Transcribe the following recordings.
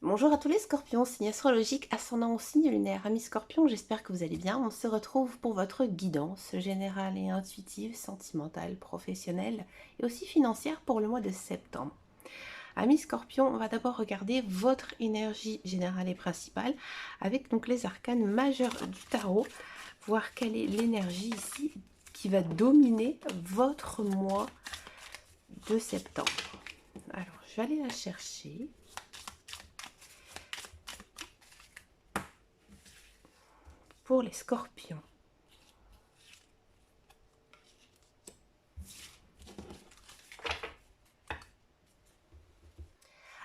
Bonjour à tous les scorpions, signe astrologique, ascendant au signe lunaire. Amis scorpions, j'espère que vous allez bien. On se retrouve pour votre guidance générale et intuitive, sentimentale, professionnelle et aussi financière pour le mois de septembre. Amis scorpions, on va d'abord regarder votre énergie générale et principale avec donc les arcanes majeurs du tarot, voir quelle est l'énergie ici qui va dominer votre mois de septembre. Alors, je vais aller la chercher. Pour les scorpions.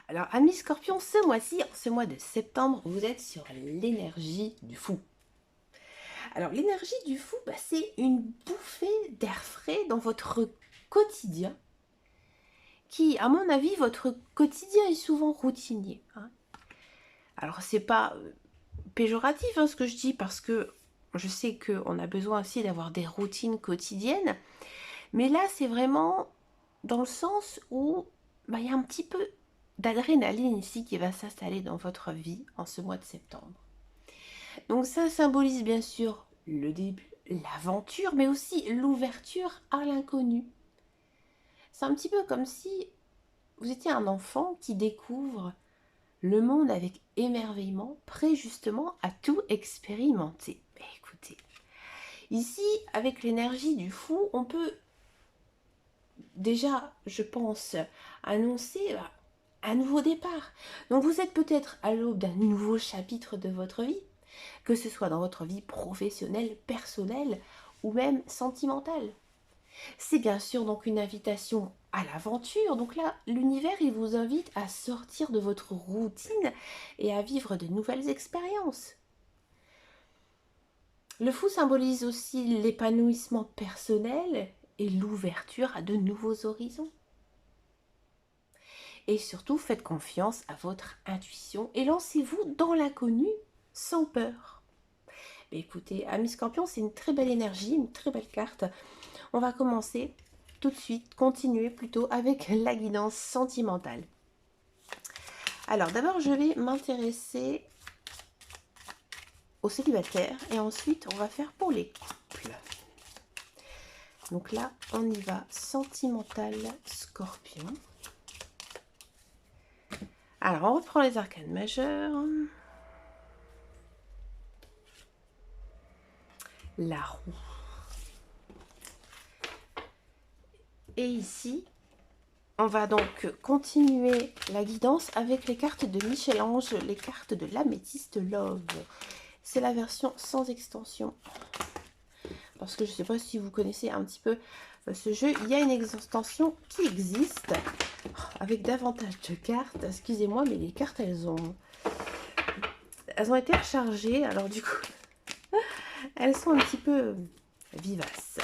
Alors, amis scorpions, ce mois-ci, ce mois de septembre, vous êtes sur l'énergie du fou. Alors, l'énergie du fou, c'est une bouffée d'air frais dans votre quotidien qui, à mon avis, votre quotidien est souvent routinier. Alors, c'est pas péjoratif ce que je dis parce que je sais qu'on a besoin aussi d'avoir des routines quotidiennes. Mais là, c'est vraiment dans le sens où il y a un petit peu d'adrénaline ici qui va s'installer dans votre vie en ce mois de septembre. Donc ça symbolise bien sûr le début, l'aventure, mais aussi l'ouverture à l'inconnu. C'est un petit peu comme si vous étiez un enfant qui découvre le monde avec émerveillement, prêt justement à tout expérimenter. Écoutez, ici, avec l'énergie du fou, on peut déjà, je pense, annoncer un nouveau départ. Donc vous êtes peut-être à l'aube d'un nouveau chapitre de votre vie, que ce soit dans votre vie professionnelle, personnelle ou même sentimentale. C'est bien sûr donc une invitation à l'aventure. Donc là, l'univers, il vous invite à sortir de votre routine et à vivre de nouvelles expériences. Le fou symbolise aussi l'épanouissement personnel et l'ouverture à de nouveaux horizons. Et surtout, faites confiance à votre intuition et lancez-vous dans l'inconnu sans peur. Mais écoutez, Amis Scorpion, c'est une très belle énergie, une très belle carte. On va commencer tout de suite, continuer plutôt avec la guidance sentimentale. Alors d'abord, je vais m'intéresser aux célibataires et ensuite, on va faire pour les couples. Donc là, on y va, sentimental Scorpion. Alors, on reprend les arcanes majeurs. La roue. Et ici, on va donc continuer la guidance avec les cartes de Michel-Ange, les cartes de l'améthyste Love. C'est la version sans extension. Parce que je ne sais pas si vous connaissez un petit peu ce jeu. Il y a une extension qui existe avec davantage de cartes. Excusez-moi, mais les cartes, elles ont été rechargées. Alors du coup, elles sont un petit peu vivaces.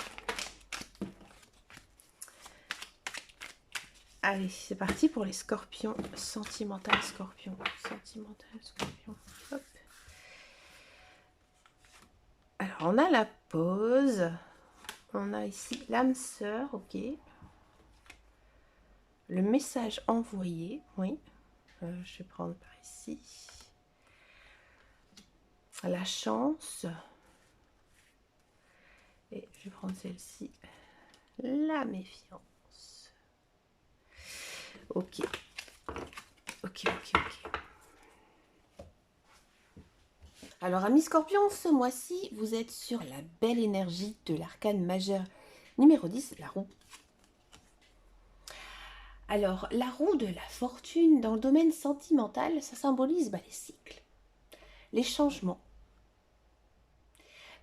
Allez, c'est parti pour les scorpions. Sentimental scorpion. Sentimental scorpion. Hop. Alors, on a la pause. On a ici l'âme sœur, ok. Le message envoyé, oui. Je vais prendre par ici. La chance. Et je vais prendre celle-ci. La méfiance. Ok. Ok. Alors, amis scorpions, ce mois-ci, vous êtes sur la belle énergie de l'arcane majeur numéro 10, la roue. Alors, la roue de la fortune dans le domaine sentimental, ça symbolise les cycles, les changements.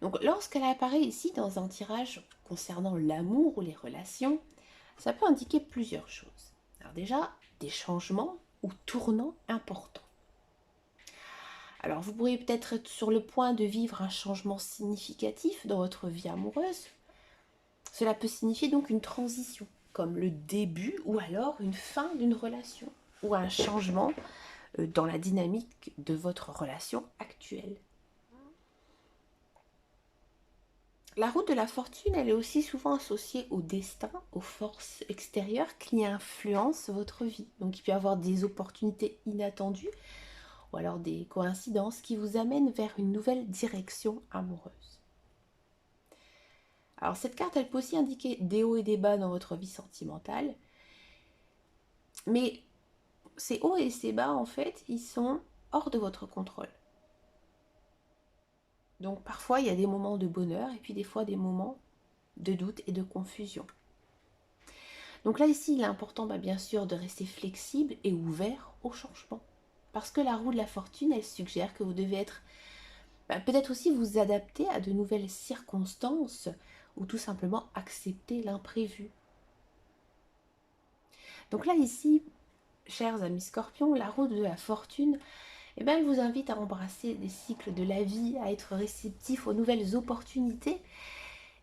Donc, lorsqu'elle apparaît ici dans un tirage concernant l'amour ou les relations, ça peut indiquer plusieurs choses. Alors déjà, des changements ou tournants importants. Alors, vous pourriez peut-être être sur le point de vivre un changement significatif dans votre vie amoureuse. Cela peut signifier donc une transition, comme le début ou alors une fin d'une relation, ou un changement dans la dynamique de votre relation actuelle. La route de la fortune, elle est aussi souvent associée au destin, aux forces extérieures qui influencent votre vie. Donc il peut y avoir des opportunités inattendues ou alors des coïncidences qui vous amènent vers une nouvelle direction amoureuse. Alors cette carte, elle peut aussi indiquer des hauts et des bas dans votre vie sentimentale, mais ces hauts et ces bas, en fait, ils sont hors de votre contrôle. Donc parfois, il y a des moments de bonheur et puis des fois des moments de doute et de confusion. Donc là, ici, il est important, bien sûr, de rester flexible et ouvert au changement. Parce que la roue de la fortune, elle suggère que vous devez être, peut-être aussi vous adapter à de nouvelles circonstances ou tout simplement accepter l'imprévu. Donc là, ici, chers amis scorpions, la roue de la fortune, elle vous invite à embrasser les cycles de la vie, à être réceptif aux nouvelles opportunités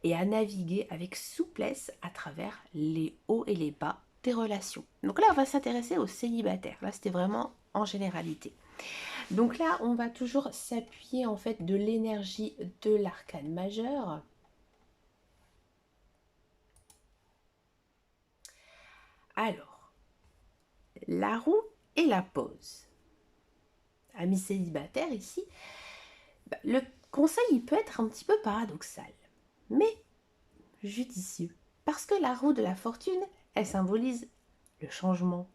et à naviguer avec souplesse à travers les hauts et les bas des relations. Donc là, on va s'intéresser aux célibataires. Là, c'était vraiment en généralité. Donc là, on va toujours s'appuyer en fait de l'énergie de l'arcane majeur. Alors, la roue et la pause. Amis célibataires ici, le conseil, il peut être un petit peu paradoxal, mais judicieux. Parce que la roue de la fortune, elle symbolise le changement,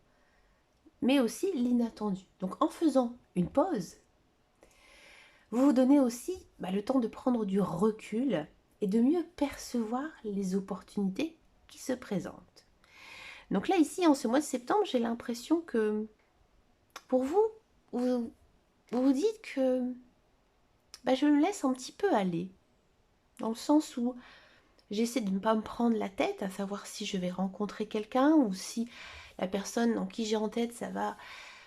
mais aussi l'inattendu. Donc en faisant une pause, vous vous donnez aussi le temps de prendre du recul et de mieux percevoir les opportunités qui se présentent. Donc là, ici, en ce mois de septembre, j'ai l'impression que pour vous, vous vous dites que je me laisse un petit peu aller. Dans le sens où j'essaie de ne pas me prendre la tête à savoir si je vais rencontrer quelqu'un ou si la personne en qui j'ai en tête, ça va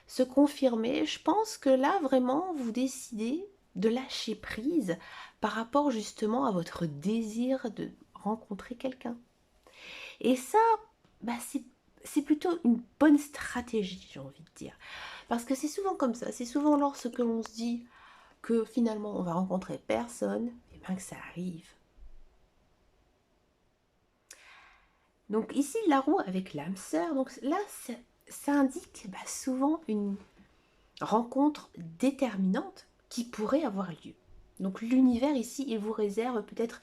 se confirmer. Je pense que là, vraiment, vous décidez de lâcher prise par rapport justement à votre désir de rencontrer quelqu'un. Et ça, c'est plutôt une bonne stratégie, j'ai envie de dire. Parce que c'est souvent comme ça, c'est souvent lorsque l'on se dit que finalement on va rencontrer personne, et bien que ça arrive. Donc ici, la roue avec l'âme sœur, donc là, ça indique souvent une rencontre déterminante qui pourrait avoir lieu. Donc l'univers ici, il vous réserve peut-être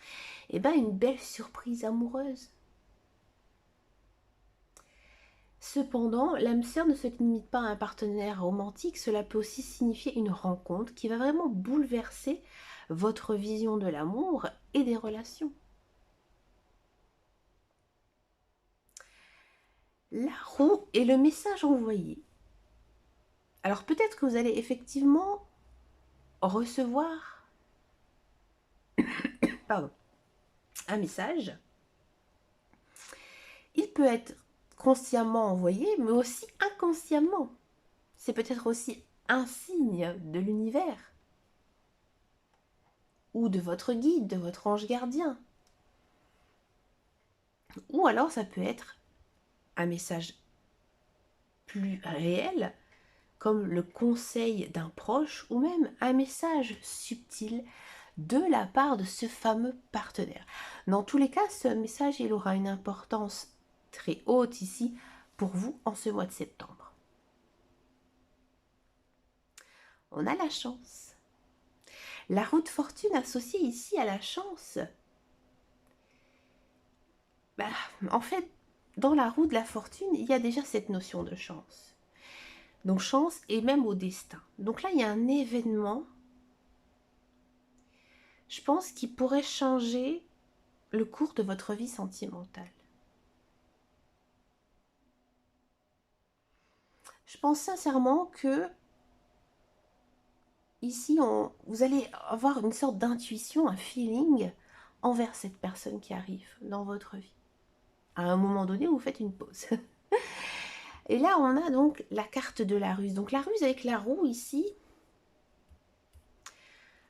une belle surprise amoureuse. Cependant, l'âme sœur ne se limite pas à un partenaire romantique, cela peut aussi signifier une rencontre qui va vraiment bouleverser votre vision de l'amour et des relations. La roue est le message envoyé. Alors peut-être que vous allez effectivement recevoir un message. Il peut être consciemment envoyé, mais aussi inconsciemment. C'est peut-être aussi un signe de l'univers ou de votre guide, de votre ange gardien. Ou alors ça peut être un message plus réel, comme le conseil d'un proche, ou même un message subtil de la part de ce fameux partenaire. Dans tous les cas, ce message, il aura une importance très haute ici pour vous en ce mois de septembre. On a la chance. La roue de fortune associée ici à la chance. En fait, dans la roue de la fortune, il y a déjà cette notion de chance. Donc chance et même au destin. Donc là, il y a un événement, je pense, qui pourrait changer le cours de votre vie sentimentale. Je pense sincèrement que ici, vous allez avoir une sorte d'intuition, un feeling envers cette personne qui arrive dans votre vie. À un moment donné, vous faites une pause. Et là, on a donc la carte de la ruse. Donc la ruse avec la roue ici,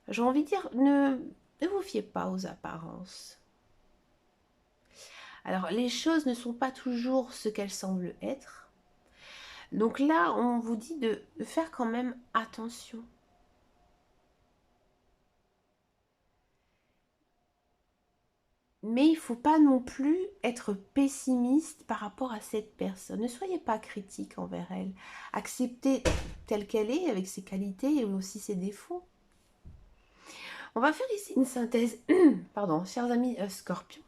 j'ai envie de dire, ne vous fiez pas aux apparences. Alors, les choses ne sont pas toujours ce qu'elles semblent être. Donc là, on vous dit de faire quand même attention. Mais il ne faut pas non plus être pessimiste par rapport à cette personne. Ne soyez pas critique envers elle. Acceptez telle qu'elle est, avec ses qualités et aussi ses défauts. On va faire ici une synthèse, pardon, chers amis Scorpions.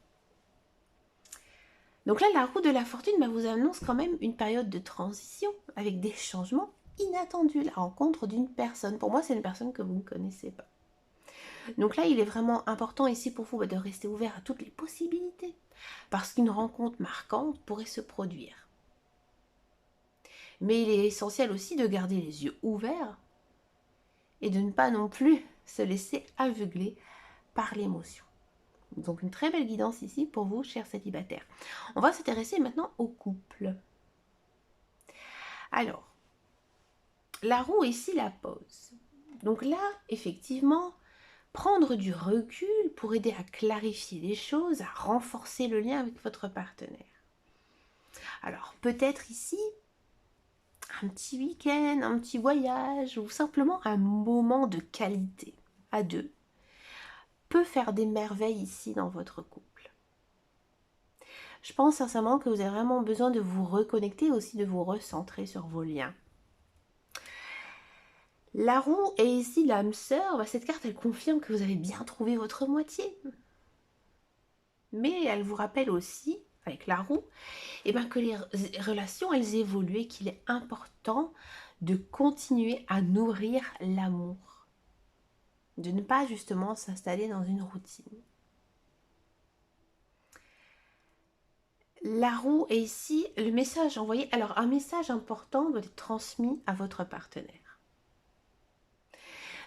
Donc là, la roue de la fortune vous annonce quand même une période de transition avec des changements inattendus, la rencontre d'une personne. Pour moi, c'est une personne que vous ne connaissez pas. Donc là, il est vraiment important ici pour vous de rester ouvert à toutes les possibilités, parce qu'une rencontre marquante pourrait se produire. Mais il est essentiel aussi de garder les yeux ouverts et de ne pas non plus se laisser aveugler par l'émotion. Donc une très belle guidance ici pour vous, chers célibataires. On va s'intéresser maintenant au couple. Alors, la roue ici la pose. Donc là, effectivement, prendre du recul pour aider à clarifier les choses, à renforcer le lien avec votre partenaire. Alors peut-être ici, un petit week-end, un petit voyage ou simplement un moment de qualité à deux peut faire des merveilles ici dans votre couple. Je pense sincèrement que vous avez vraiment besoin de vous reconnecter, aussi de vous recentrer sur vos liens. La roue est ici l'âme sœur. Cette carte, elle confirme que vous avez bien trouvé votre moitié. Mais elle vous rappelle aussi, avec la roue, que les relations, elles évoluent et qu'il est important de continuer à nourrir l'amour. De ne pas justement s'installer dans une routine. La roue est ici le message envoyé. Alors, un message important doit être transmis à votre partenaire.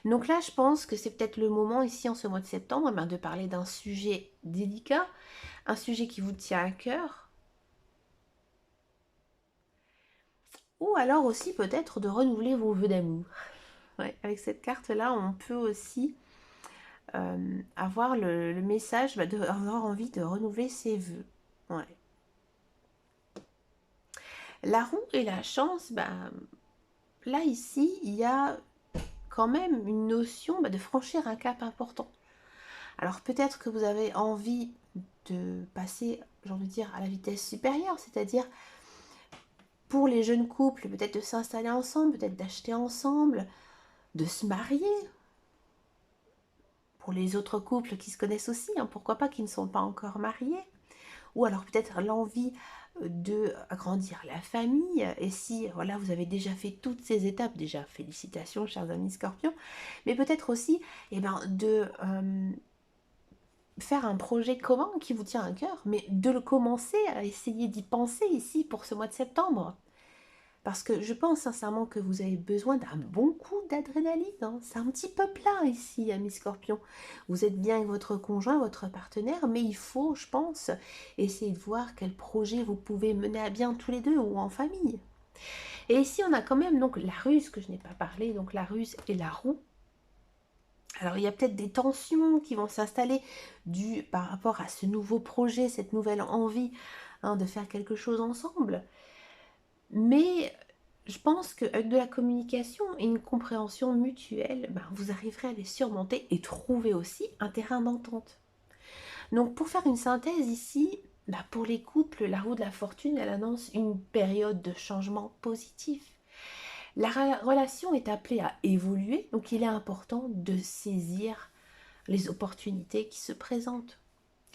Donc là, je pense que c'est peut-être le moment ici en ce mois de septembre de parler d'un sujet délicat, un sujet qui vous tient à cœur. Ou alors aussi peut-être de renouveler vos vœux d'amour. Ouais, avec cette carte-là, on peut aussi avoir le message d'avoir envie de renouveler ses vœux. Ouais. La roue et la chance, là ici, il y a quand même une notion de franchir un cap important. Alors peut-être que vous avez envie de passer, j'ai envie de dire, à la vitesse supérieure, c'est-à-dire pour les jeunes couples, peut-être de s'installer ensemble, peut-être d'acheter ensemble, de se marier. Pour les autres couples qui se connaissent aussi, pourquoi pas, qui ne sont pas encore mariés. Ou alors peut-être l'envie de agrandir la famille. Et si voilà, vous avez déjà fait toutes ces étapes, déjà félicitations chers amis Scorpions, mais peut-être aussi de faire un projet commun qui vous tient à cœur, mais de le commencer à essayer d'y penser ici pour ce mois de septembre. Parce que je pense sincèrement que vous avez besoin d'un bon coup d'adrénaline. C'est un petit peu plat ici, amis Scorpions. Vous êtes bien avec votre conjoint, votre partenaire, mais il faut, je pense, essayer de voir quel projet vous pouvez mener à bien tous les deux ou en famille. Et ici, on a quand même donc la ruse que je n'ai pas parlé, donc la ruse et la roue. Alors, il y a peut-être des tensions qui vont s'installer par rapport à ce nouveau projet, cette nouvelle envie de faire quelque chose ensemble. Mais je pense qu'avec de la communication et une compréhension mutuelle, vous arriverez à les surmonter et trouver aussi un terrain d'entente. Donc pour faire une synthèse ici, pour les couples, la roue de la fortune, elle annonce une période de changement positif. La relation est appelée à évoluer, donc il est important de saisir les opportunités qui se présentent.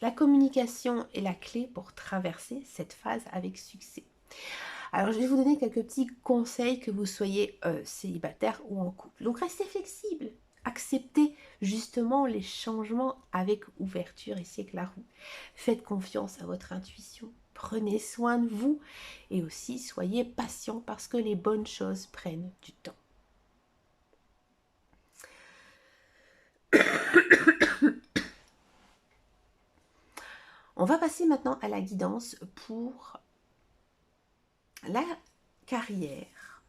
La communication est la clé pour traverser cette phase avec succès. Alors, je vais vous donner quelques petits conseils que vous soyez célibataire ou en couple. Donc, restez flexible. Acceptez justement les changements avec ouverture ici avec la roue. Faites confiance à votre intuition. Prenez soin de vous et aussi soyez patient parce que les bonnes choses prennent du temps. On va passer maintenant à la guidance pour la carrière.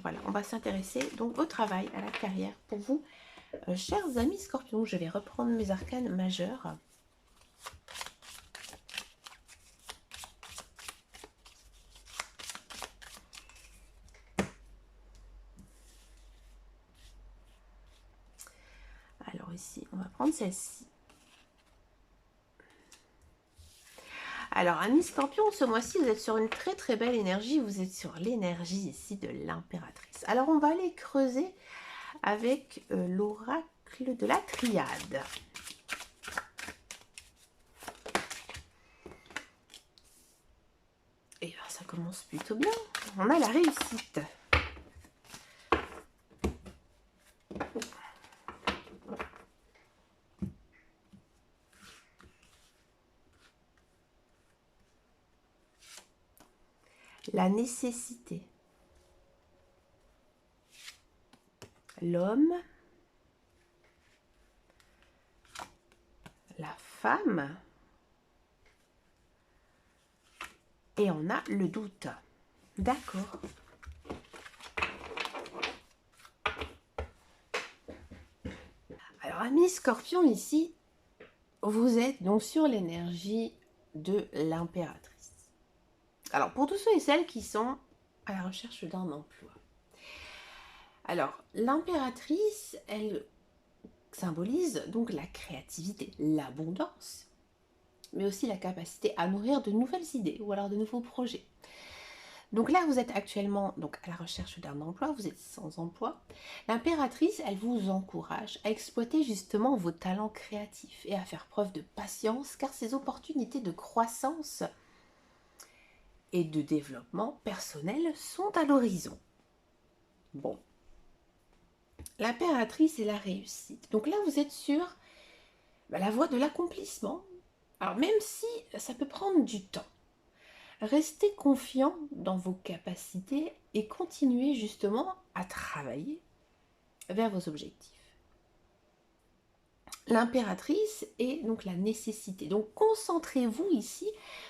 Voilà, on va s'intéresser donc au travail, à la carrière pour vous, chers amis Scorpions. Je vais reprendre mes arcanes majeurs. Alors ici, on va prendre celle-ci. Alors, amis Scorpion, ce mois-ci, vous êtes sur une très très belle énergie. Vous êtes sur l'énergie ici de l'impératrice. Alors, on va aller creuser avec l'oracle de la triade. Et bien, ça commence plutôt bien. On a la réussite. La nécessité. L'homme. La femme. Et on a le doute. D'accord. Alors, amis Scorpion, ici, vous êtes donc sur l'énergie de l'impératrice. Alors, pour tous ceux et celles qui sont à la recherche d'un emploi. Alors, l'impératrice, elle symbolise donc la créativité, l'abondance, mais aussi la capacité à nourrir de nouvelles idées ou alors de nouveaux projets. Donc là, vous êtes actuellement donc, à la recherche d'un emploi, vous êtes sans emploi. L'impératrice, elle vous encourage à exploiter justement vos talents créatifs et à faire preuve de patience, car ces opportunités de croissance et de développement personnel sont à l'horizon. Bon. L'impératrice et la réussite. Donc là, vous êtes sur la voie de l'accomplissement. Alors même si ça peut prendre du temps, restez confiant dans vos capacités et continuez justement à travailler vers vos objectifs. L'impératrice est donc la nécessité. Donc concentrez-vous ici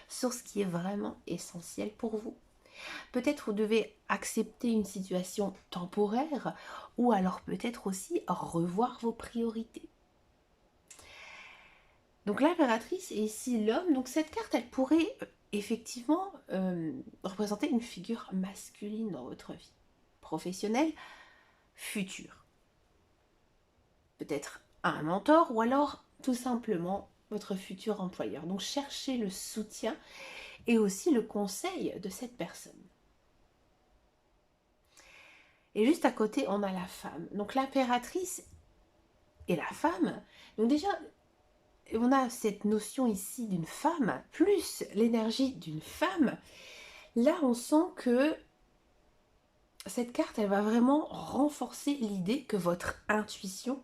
sur ce qui est vraiment essentiel pour vous. Peut-être vous devez accepter une situation temporaire ou alors peut-être aussi revoir vos priorités. Donc l'impératrice est ici l'homme. Donc cette carte, elle pourrait effectivement représenter une figure masculine dans votre vie professionnelle future. Peut-être un mentor ou alors tout simplement votre futur employeur. Donc cherchez le soutien et aussi le conseil de cette personne. Et juste à côté, on a la femme. Donc l'impératrice et la femme. Donc déjà, on a cette notion ici d'une femme, plus l'énergie d'une femme. Là, on sent que cette carte, elle va vraiment renforcer l'idée que votre intuition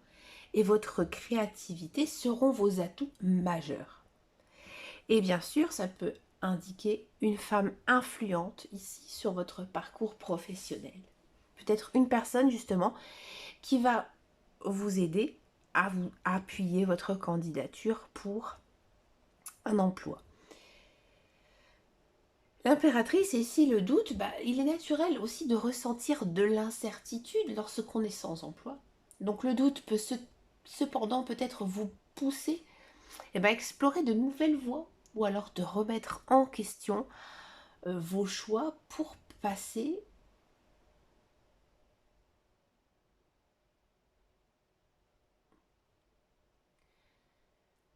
et votre créativité seront vos atouts majeurs. Et bien sûr, ça peut indiquer une femme influente ici sur votre parcours professionnel. Peut-être une personne justement qui va vous aider à vous appuyer votre candidature pour un emploi. L'impératrice, et ici le doute, il est naturel aussi de ressentir de l'incertitude lorsqu'on est sans emploi. Donc le doute peut cependant peut-être vous pousser à explorer de nouvelles voies ou alors de remettre en question vos choix pour passer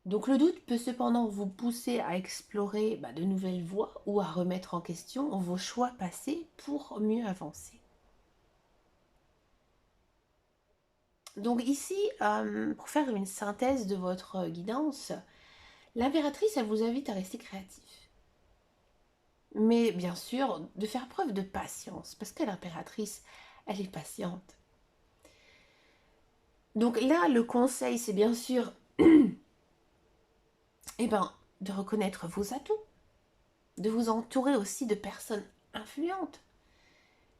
Donc le doute peut cependant vous pousser à explorer de nouvelles voies ou à remettre en question vos choix passés pour mieux avancer. Donc ici, pour faire une synthèse de votre guidance, l'impératrice, elle vous invite à rester créatif. Mais bien sûr, de faire preuve de patience, parce que l'impératrice, elle est patiente. Donc là, le conseil, c'est bien sûr de reconnaître vos atouts, de vous entourer aussi de personnes influentes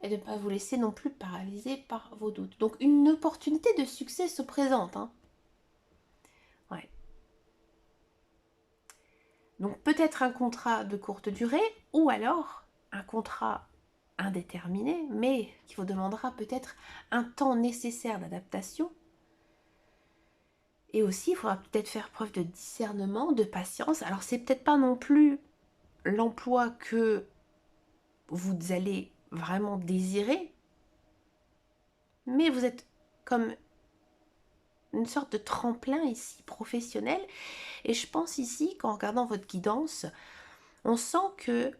et de ne pas vous laisser non plus paralyser par vos doutes. Donc une opportunité de succès se présente. Ouais. Donc peut-être un contrat de courte durée ou alors un contrat indéterminé, mais qui vous demandera peut-être un temps nécessaire d'adaptation. Et aussi, il faudra peut-être faire preuve de discernement, de patience. Alors c'est peut-être pas non plus l'emploi que vous allez vraiment désirer, mais vous êtes comme une sorte de tremplin ici professionnel. Et je pense ici qu'en regardant votre guidance, on sent que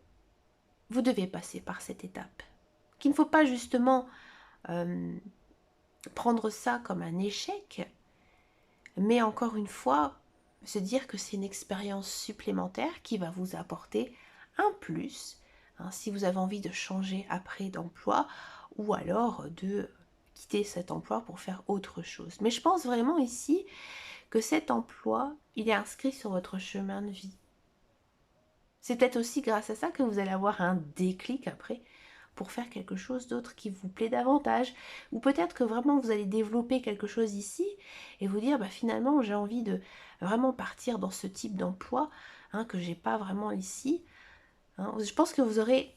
vous devez passer par cette étape. Qu'il ne faut pas justement prendre ça comme un échec, mais encore une fois, se dire que c'est une expérience supplémentaire qui va vous apporter un plus, hein, si vous avez envie de changer après d'emploi ou alors de quitter cet emploi pour faire autre chose. Mais je pense vraiment ici que cet emploi, il est inscrit sur votre chemin de vie. C'est peut-être aussi grâce à ça que vous allez avoir un déclic après pour faire quelque chose d'autre qui vous plaît davantage. Ou peut-être que vraiment vous allez développer quelque chose ici et vous dire, bah, finalement j'ai envie de vraiment partir dans ce type d'emploi, hein, que j'ai pas vraiment ici. Hein. Je pense que vous aurez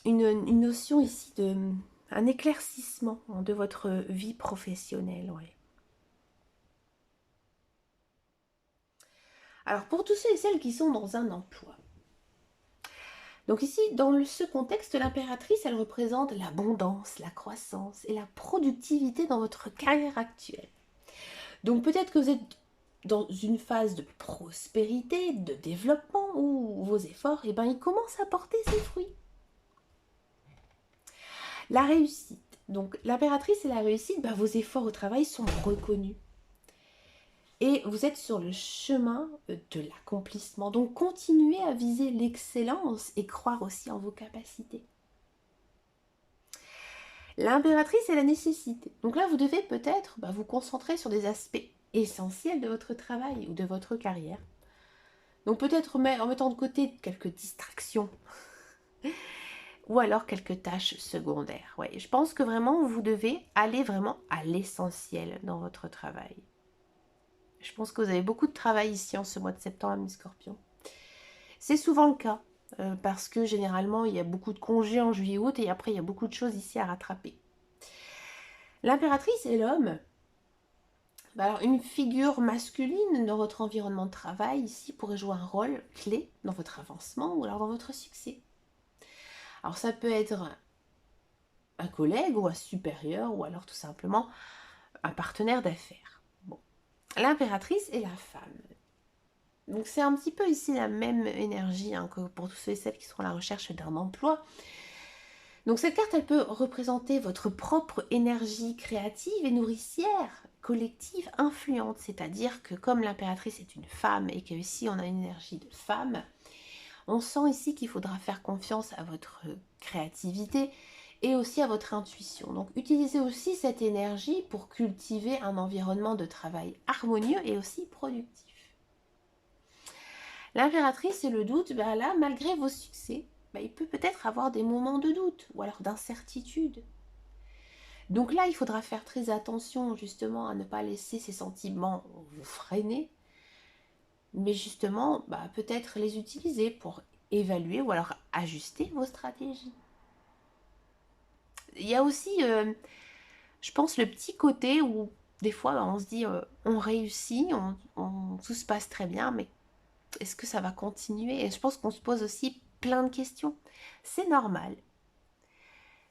une notion ici de un éclaircissement, hein, de votre vie professionnelle. Ouais. Alors pour tous ceux et celles qui sont dans un emploi, donc ici, dans ce contexte, l'impératrice, elle représente l'abondance, la croissance et la productivité dans votre carrière actuelle. Donc peut-être que vous êtes dans une phase de prospérité, de développement, où vos efforts, eh ben, ils commencent à porter ses fruits. La réussite. Donc l'impératrice et la réussite, ben, vos efforts au travail sont reconnus. Et vous êtes sur le chemin de l'accomplissement. Donc continuez à viser l'excellence et croire aussi en vos capacités. L'impératrice et la nécessité. Donc là, vous devez peut-être vous concentrer sur des aspects essentiels de votre travail ou de votre carrière. Donc peut-être en mettant de côté quelques distractions ou alors quelques tâches secondaires. Ouais, je pense que vraiment, vous devez aller vraiment à l'essentiel dans votre travail. Je pense que vous avez beaucoup de travail ici en ce mois de septembre, mes scorpions. C'est souvent le cas, parce que généralement, il y a beaucoup de congés en juillet-août et après, il y a beaucoup de choses ici à rattraper. L'impératrice et l'homme, alors une figure masculine dans votre environnement de travail ici pourrait jouer un rôle clé dans votre avancement ou alors dans votre succès. Alors ça peut être un collègue ou un supérieur ou alors tout simplement un partenaire d'affaires. Bon. L'impératrice et la femme. Donc c'est un petit peu ici la même énergie, hein, que pour tous ceux et celles qui sont à la recherche d'un emploi. Donc cette carte, elle peut représenter votre propre énergie créative et nourricière, collective, influente. C'est-à-dire que comme l'impératrice est une femme et que ici on a une énergie de femme, on sent ici qu'il faudra faire confiance à votre créativité et aussi à votre intuition. Donc utilisez aussi cette énergie pour cultiver un environnement de travail harmonieux et aussi productif. L'impératrice et le doute, ben là, malgré vos succès, il peut peut-être avoir des moments de doute ou alors d'incertitude. Donc là, il faudra faire très attention justement à ne pas laisser ces sentiments vous freiner, mais justement peut-être les utiliser pour évaluer ou alors ajuster vos stratégies. Il y a aussi, je pense, le petit côté où des fois on se dit on réussit, tout se passe très bien, mais est-ce que ça va continuer? Et je pense qu'on se pose aussi plein de questions. C'est normal.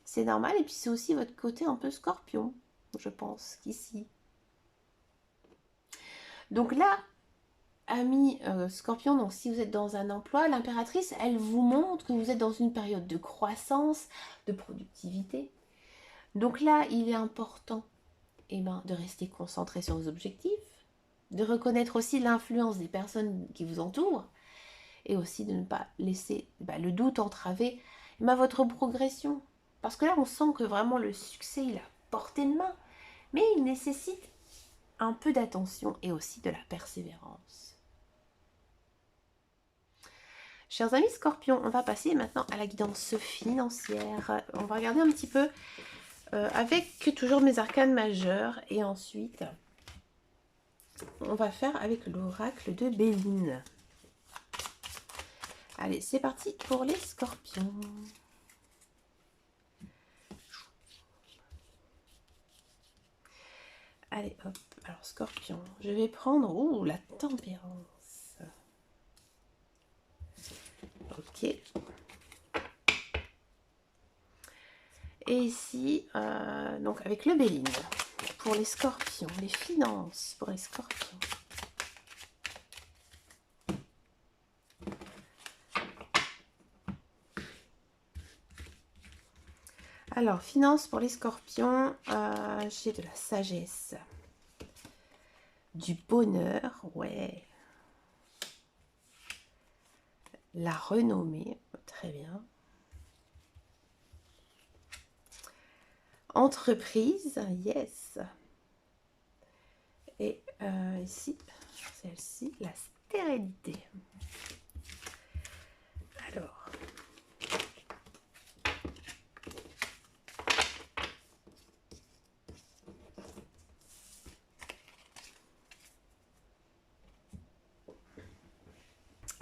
C'est normal, et puis c'est aussi votre côté un peu scorpion, je pense, qu'ici. Donc là, amis scorpion, donc si vous êtes dans un emploi, l'impératrice, elle vous montre que vous êtes dans une période de croissance, de productivité. Donc là, il est important de rester concentré sur vos objectifs, de reconnaître aussi l'influence des personnes qui vous entourent, et aussi de ne pas laisser le doute entraver votre progression. Parce que là, on sent que vraiment le succès, il est à portée de main, mais il nécessite un peu d'attention et aussi de la persévérance. Chers amis scorpions, on va passer maintenant à la guidance financière. On va regarder un petit peu avec toujours mes arcanes majeures et ensuite on va faire avec l'oracle de Béline. Allez, c'est parti pour les scorpions. Allez, hop. Alors, scorpion, je vais prendre la tempérance. Ok. Et ici, donc avec le Béline, pour les scorpions, les finances pour les scorpions. Alors, finance pour les scorpions, j'ai de la sagesse, du bonheur, ouais, la renommée, très bien, entreprise, yes, et ici, celle-ci, la stérilité.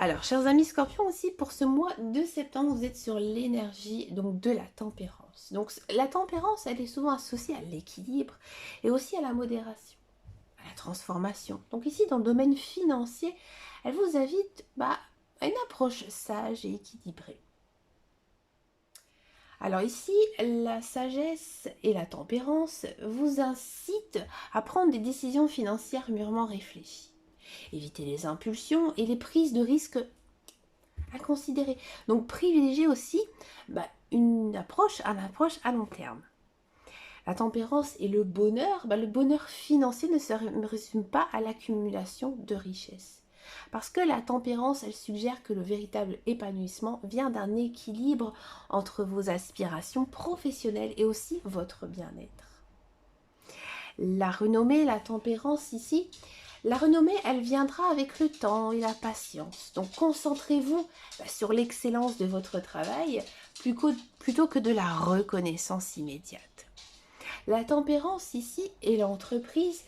Alors, chers amis scorpions aussi, pour ce mois de septembre, vous êtes sur l'énergie donc de la tempérance. Donc la tempérance, elle est souvent associée à l'équilibre et aussi à la modération, à la transformation. Donc ici, dans le domaine financier, elle vous invite à une approche sage et équilibrée. Alors ici, la sagesse et la tempérance vous incitent à prendre des décisions financières mûrement réfléchies. Évitez les impulsions et les prises de risques à considérer. Donc privilégiez aussi une approche à long terme. La tempérance et le bonheur financier ne se résume pas à l'accumulation de richesses. Parce que la tempérance, elle suggère que le véritable épanouissement vient d'un équilibre entre vos aspirations professionnelles et aussi votre bien-être. La renommée, la tempérance ici, la renommée, elle viendra avec le temps et la patience. Donc concentrez-vous sur l'excellence de votre travail plutôt que de la reconnaissance immédiate. La tempérance ici et l'entreprise,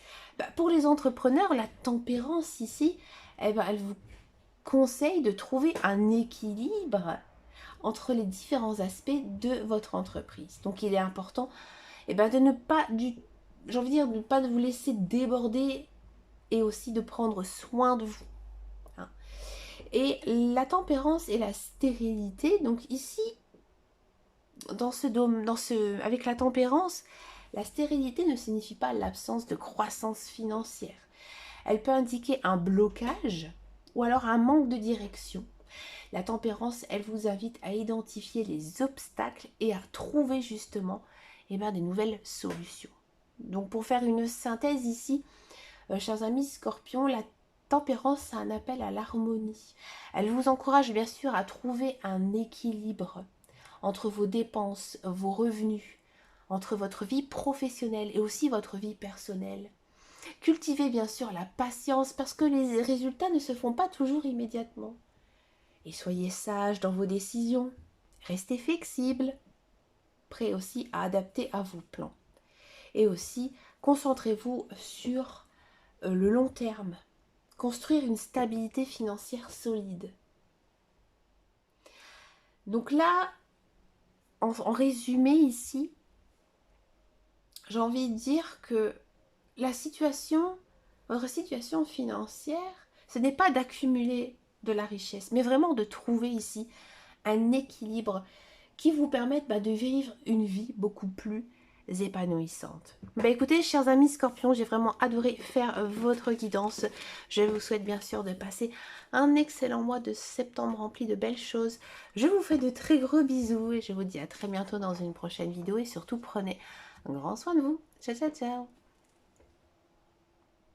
pour les entrepreneurs, la tempérance ici, elle vous conseille de trouver un équilibre entre les différents aspects de votre entreprise. Donc il est important de ne pas, de ne pas vous laisser déborder et aussi de prendre soin de vous. Et la tempérance et la stérilité, donc ici, avec la tempérance, la stérilité ne signifie pas l'absence de croissance financière. Elle peut indiquer un blocage ou alors un manque de direction. La tempérance, elle vous invite à identifier les obstacles et à trouver justement des nouvelles solutions. Donc pour faire une synthèse ici, chers amis scorpions, la tempérance, c'est un appel à l'harmonie. Elle vous encourage bien sûr à trouver un équilibre entre vos dépenses, vos revenus, entre votre vie professionnelle et aussi votre vie personnelle. Cultivez bien sûr la patience parce que les résultats ne se font pas toujours immédiatement. Et soyez sage dans vos décisions. Restez flexible, prêt aussi à adapter à vos plans. Et aussi, concentrez-vous sur le long terme. Construire une stabilité financière solide. Donc là, en résumé ici, j'ai envie de dire que votre situation financière, ce n'est pas d'accumuler de la richesse, mais vraiment de trouver ici un équilibre qui vous permette de vivre une vie beaucoup plus épanouissante. Écoutez, chers amis scorpions, j'ai vraiment adoré faire votre guidance. Je vous souhaite bien sûr de passer un excellent mois de septembre rempli de belles choses. Je vous fais de très gros bisous et je vous dis à très bientôt dans une prochaine vidéo et surtout prenez un grand soin de vous. Ciao, ciao, ciao.